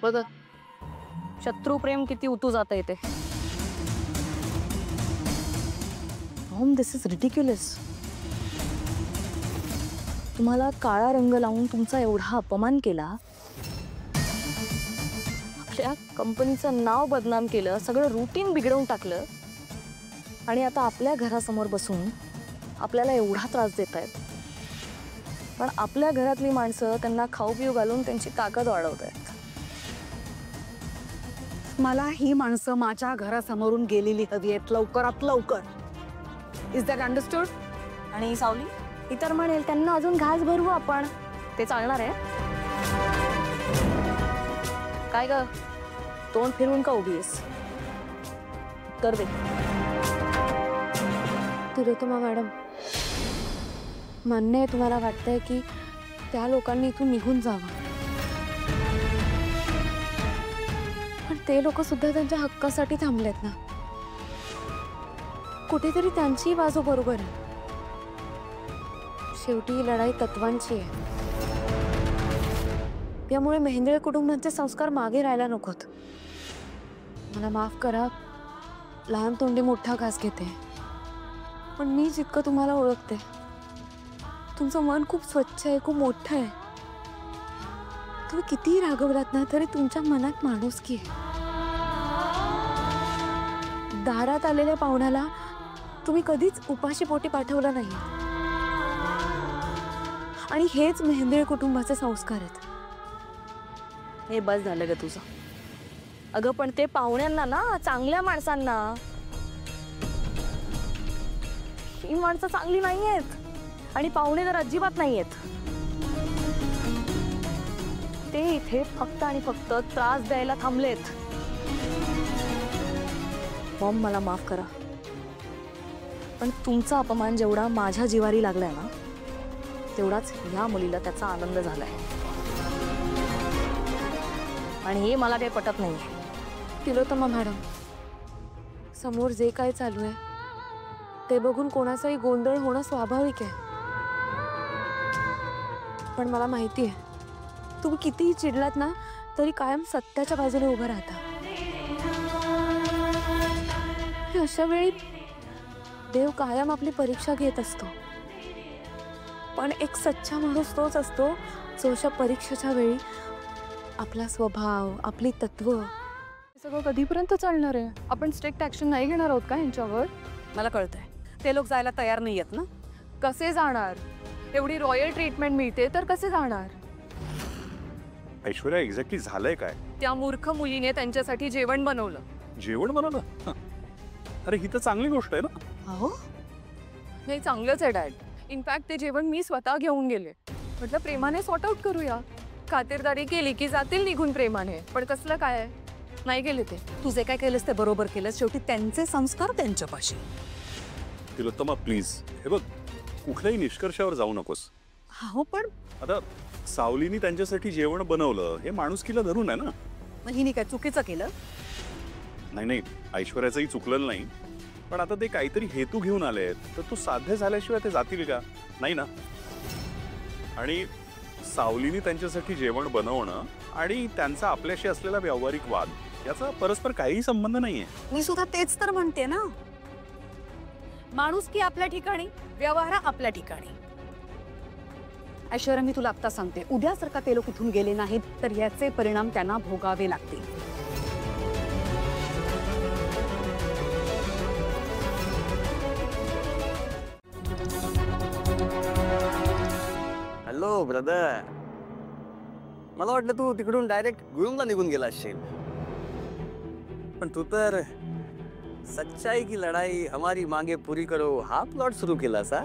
बघ शत्रुप्रेम किती उतू जात इथे. Maugham, this is ridiculous. तुम्हाला काळा रंग लावून तुमचा एवढा अपमान केला, आपल्या कंपनीचं नाव बदनाम केलं, सगळं रुटीन बिघडवून टाकलं आणि आता आपल्या घरासमोर बसून आपल्याला एवढा त्रास देत आहेत. पण आपल्या घरातली माणसं त्यांना खाऊ पिऊ घालून त्यांची ताकद वाढवत आहेत. मला ही माणसं माझ्या घरासमोरून गेलेली हवी आहेत, लवकरात लवकर. Is that understood? आणि सावली इतर म्हणेल त्यांना अजून घास भरवू आपण, ते चालणार आहे? काय ग, तोंड फिरवून का उभी आहेस? कर दे. तिलोत्तमा मॅडम, मान्य आहे तुम्हाला वाटतंय की त्या लोकांनी इथून निघून जावं, पण ते लोक सुद्धा त्यांच्या हक्कासाठी थांबलेत ना. कुठेतरी त्यांची बाजू बरोबर आहे. शेवटी ही लढाई तत्वांची आहे. यामुळे मेहेंदळे कुटुंबाचे संस्कार मागे राहायला नकोत. मला माफ करा, लहान तोंडी मोठा घास घेते, पण मी जितकं तुम्हाला ओळखते, तुमचं मन खूप स्वच्छ आहे, खूप मोठं आहे. तुम्ही कितीही रागवलात ना तरी तुमच्या मनात माणुसकी आहे. दारात आलेल्या पाहुण्याला तुम्ही कधीच उपाशी पोटी पाठवलं नाही, आणि हेच मेहेंदळे कुटुंबाचे संस्कार आहेत. हे बस झालं ग तुझं. अगं पण ते पाहुण्यांना ना, चांगल्या माणसांना, ही माणसं चांगली नाहीयेत आणि पाहुणे तर अजिबात नाहीयेत. ते इथे फक्त आणि फक्त त्रास द्यायला थांबलेत. मॉम, मला माफ करा, पण तुमचा अपमान जेवढा माझ्या जिवारी लागलाय ना, तेवढाच ह्या मुलीला त्याचा आनंद झालाय. आणि हे मला काही पटत नाही. तिलोत्तमा मॅडम, समोर जे काय चालू आहे ते बघून कोणाचाही गोंधळ होणं स्वाभाविक आहे. पण मला माहिती आहे, तुम्ही कितीही चिडलात ना तरी कायम सत्याच्या बाजूने उभं राहता. अशा वेळी देव कायम आपली परीक्षा घेत असतो, पण एक सच्चा माणूस तोच असतो जो अशा परीक्षेच्या वेळी आपला स्वभाव, आपली तत्व, सगळं कधीपर्यंत चालणार आहे? आपण स्ट्रिक्ट ऍक्शन नाही घेणार आहोत का यांच्यावर? मला कळतंय, ते लोक जायला तयार नाही आहेत ना. कसे जाणार? एवढी रॉयल ट्रीटमेंट मिळते तर कसे जाणार? ऐश्वर्या, एक्झॅक्टली झालंय काय? त्या मूर्ख मुलीने त्यांच्यासाठी जेवण बनवलं. जेवण बनवलं? अरे ही तर चांगली गोष्ट आहे ना. हो, नाही, चांगलंच आहे डॅड. इनफॅक्ट ते जेवण मी स्वतः घेऊन गेले. म्हटलं प्रेमाने सॉर्ट आउट करूया. खातिरदारी केली की जातील निघून प्रेमाने, पण कसलं काय, नाही गेले ते. तू जे काय केलंस ते बरोबर केलंस. शेवटी त्यांचे संस्कार त्यांच्यापाशी. तिलोत्तमा प्लीज, हे बघ, कुठल्याही निष्कर्षावर जाऊ नकोस. हो, पण आता सावलीनी त्यांच्यासाठी जेवण बनवलं हे माणुसकीला धरून आहे ना. हिने काय चुकीचं केलं? नाही, ऐश्वर्याचंही चुकलेलं नाही, पण आता ते काहीतरी हेतू घेऊन आलेत, तर तो साध्य झाल्याशिवाय ते जातील का? नाही ना. आणि सावलीनी त्यांच्यासाठी जेवण बनवणं आणि त्यांचा आपल्याशी असलेला व्यावहारिक वाद याचा परस्पर काहीही संबंध नाहीये. मी सुद्धा तेच तर म्हणते ना. माणुसकी आपल्या ठिकाणी, व्यवहार आपल्या ठिकाणी. ऐश्वर्या, मी तुला आत्ता सांगते, उद्या जर का ते लोक इथून गेले नाहीत तर याचे परिणाम त्यांना भोगावे लागतील. हॅलो ब्रदर, मला वाटलं तू तिकडून डायरेक्ट गुळूमला निघून गेला असशील, पण तू तर सच्चाई की लढाई हमारी मांगे पुरी करो हा प्लॉट सुरू केला सा.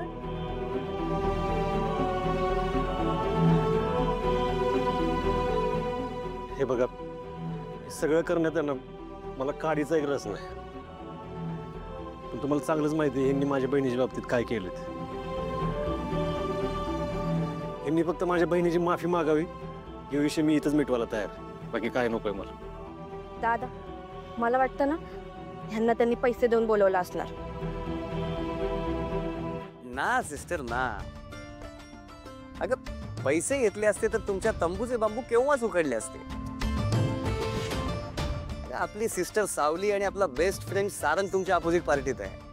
हे बघा, सगळं करण्यात आहे ना मला काडीचा एक रस नाही, पण तुम्हाला चांगलंच माहिती आहे यांनी माझ्या बहिणीच्या बाबतीत काय केलं. यांनी फक्त माझ्या बहिणीची माफी मागावी, हे विषय मी इथंच मिटवायला तयार, बाकी काय नकोय मला. दादा, मला वाटतं ना ह्यांना त्यांनी पैसे देऊन बोलवलं असणार. ना सिस्टर ना, अगं पैसे घेतले असते तर तुमच्या तंबूचे बांबू केव्हाच उकडले असते. आपली सिस्टर सावली आणि आपला बेस्ट फ्रेंड सारंग तुमच्या अपोजिट पार्टीत आहे.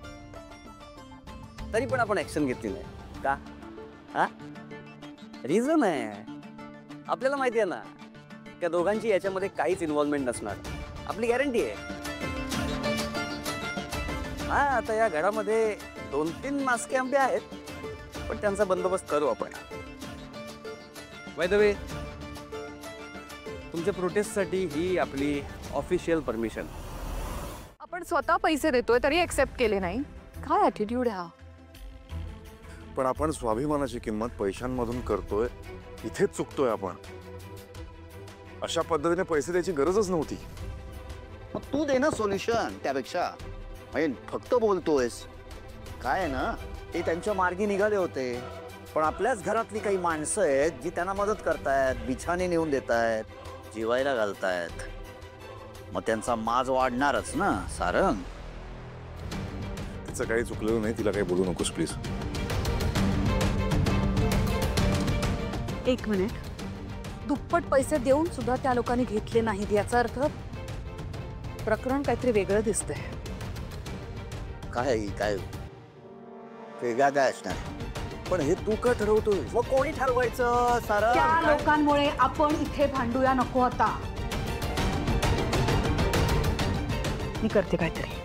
तरी पण आपण ऍक्शन घेतली नाही का? हा रिझन आहे. आपल्याला माहिती आहे ना त्या दोघांची याच्यामध्ये काहीच इन्व्हॉल्वमेंट नसणार. आपली गॅरंटी आहे. हा आता या घरामध्ये 2-3 मास्के आंबे आहेत, पण त्यांचा बंदोबस्त करू आपण. बाय द वे, तुमच्या प्रोटेस्टसाठी ही आपली ऑफिशियल परमिशन. आपण स्वतः पैसे देतोय तरी एक्सेप्ट केले नाही. काय ॲटिट्यूड आहे हा? पण आपण स्वाभिमानाची किंमत पैशांमधून करतोय, इथेच चुकतोय आपण. अशा पद्धतीने पैसे द्यायची गरजच नव्हती. मग तू दे ना सोल्युशन. त्यापेक्षा म्हणजे फक्त बोलतोयस काय आहे ना, ते त्यांच्या मार्गी निघाले होते, पण आपल्याच घरातली काही माणसं आहेत जी त्यांना मदत करतायत, बिछाने नेऊन देत आहेत, जेवायला घालतायत. मग त्यांचा माज वाढणारच ना सारंग. तिचं काही चुकलेलं नाही, तिला काही बोलू नकोस प्लीज. एक मिनिट. दुप्पट पैसे देऊन सुद्धा त्या लोकांनी घेतले नाहीत, याचा अर्थ प्रकरण काहीतरी वेगळं दिसतंय. काय काय वेगळा काय असणार? पण हे तू का ठरवतोय? मग कोणी ठरवायचं सारंग? त्या लोकांमुळे आपण इथे भांडूया नको आता. मी करते काहीतरी.